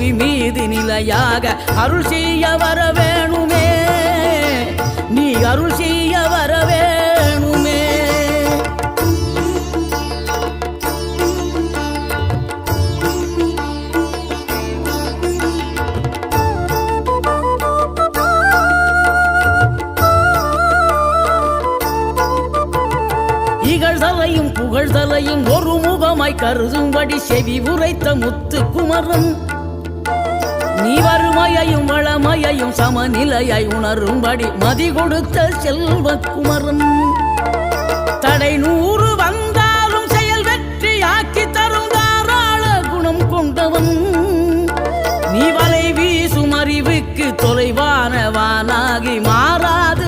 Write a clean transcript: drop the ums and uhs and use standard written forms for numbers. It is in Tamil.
புவி மீது நிலையாக அருள் செய்ய வர வேணுமே, நீ அருள் செய்ய வர வேணுமே. இகழ்தலையும் புகழ்தலையும் ஒரு முகமாய் கருதும்படி செவி உரைத்த முத்து குமரன், நீ வறுமையையும் வளமையையும் சமநிலையை உணரும்படி மதி கொடுத்த செல்வ குமரன். தடை 100 வந்தாலும் செயல் வெற்றி ஆக்கி தரும் தாராள குணம் கொண்டவன், நீ வலை வீசும் அறிவுக்கு தொலைவானவானாகி மாறா